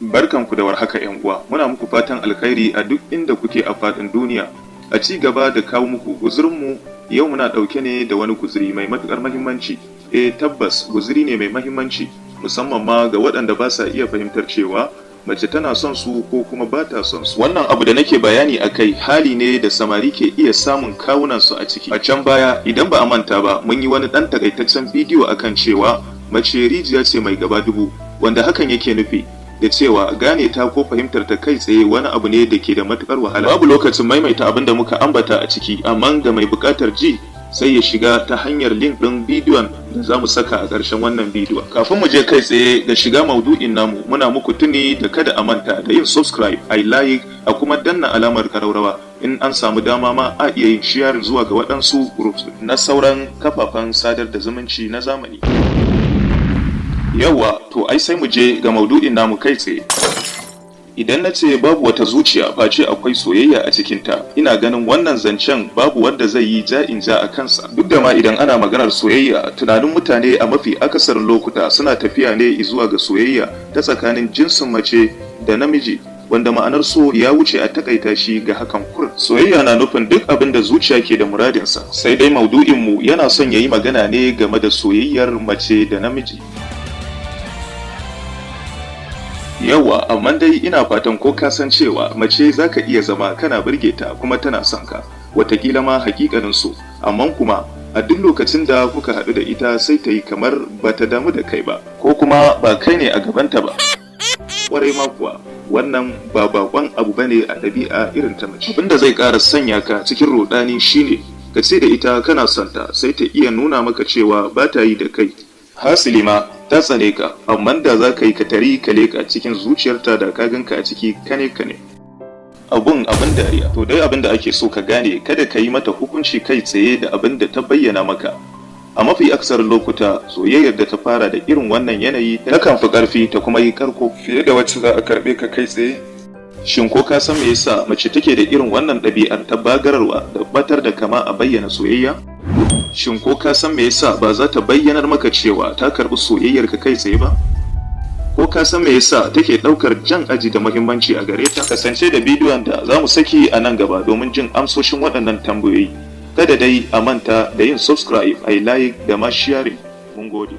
Barkanku da warhaka ‘yan uwa, muna muku fatan alkhairi a duk inda kuke a faɗin duniya. A ci gaba da kawo muku guzurinmu yau muna ɗauke ne da wani guzuri mai matuƙar mahimmanci. Tabbas guzuri ne mai mahimmanci musamman ma ga waɗanda ba sa iya fahimtar cewa mace tana son su ko kuma ba ta son su. Wannan abu da nake bayani a kai hali ne da samari ke iya samun kawunansu a ciki. A can baya idan ba a manta ba mun yi wani ɗan takaitaccen bidiyo akan cewa mace rijiya ce mai gaba dubu, wanda hakan yake nufi da cewa gane ta ko fahimtar ta kai tsaye wani abu ne da ke da matukar wahala. Babu lokacin maimaita abin da muka ambata a ciki, amma ga mai bukatar ji sai ya shiga ta hanyar link ɗin bidiyon da za mu saka a ƙarshen wannan bidiyon. Kafin mu je kai tsaye ga shiga maudu'in namu, muna muku tuni da kada a manta da yin subscribe, a like, a kuma danna alamar karaurawa. In an samu dama ma a iya yin share zuwa ga waɗansu groups na sauran kafafen sadar da zumunci na zamani. Yawa, to ai sai mu je ga maudu'in namu kai tsaye. Idan na ce babu wata zuciya face akwai soyayya a cikinta, ina ganin wannan zancen babu wanda zai yi ja'in ja a kansa. Duk da ma idan ana maganar soyayya, tunanin mutane a mafi akasarin lokuta suna tafiya ne zuwa ga soyayya ta tsakanin jinsin mace da namiji, wanda ma'anar so ya wuce a takaita shi ga hakan kur. Soyayya na nufin duk abin da zuciya ke da muradinsa, sai dai maudu'inmu yana son ya yi magana ne game da soyayyar mace da namiji. Yawa, amma dai ina fatan ko ka san cewa mace za ka iya zama kana burge ta kuma tana son ka, watakila ma hakikanin so, amma kuma a duk lokacin da kuka haɗu da ita sai ta yi kamar ba ta damu da kai ba, ko kuma ba kai ne a gabanta ba. Kwarai ma kuwa, wannan ba bakon abu bane a ɗabi'a irin ta mace. Abinda zai ƙara sanya ka cikin ruɗani shine ka ce da ita kana son ta, sai ta iya nuna maka cewa ba ta yi da kai. Hasili ma ta tsane ka, amma da za ka yi katari ka leka cikin zuciyarta da ka ganka a ciki kane abin dariya. To dai abin da ake so ka gane, kada ka yi mata hukunci kai tsaye da abin da ta bayyana maka. A mafi aksarin lokuta soyayyar da ta fara da irin wannan yanayi takan fi ƙarfi ta kuma yi karko fiye da wacce za a karɓe ka kai tsaye. Shin ko ka san me yasa mace take da irin wannan ɗabi'ar ta bagararwa da batar da kama a bayyana soyayya? Shin ko ka san me yasa ba za ta bayyanar maka cewa ta karɓi soyayyar ka kai tsaye ba? Ko ka san me yasa take ɗaukar jan aji da muhimmanci a gare ta? Kasance da bidiyon da za mu saki a nan gaba domin jin amsoshin waɗannan tambayoyi. Kada dai a manta da yin subscribe, a like da ma sharing. Mun gode.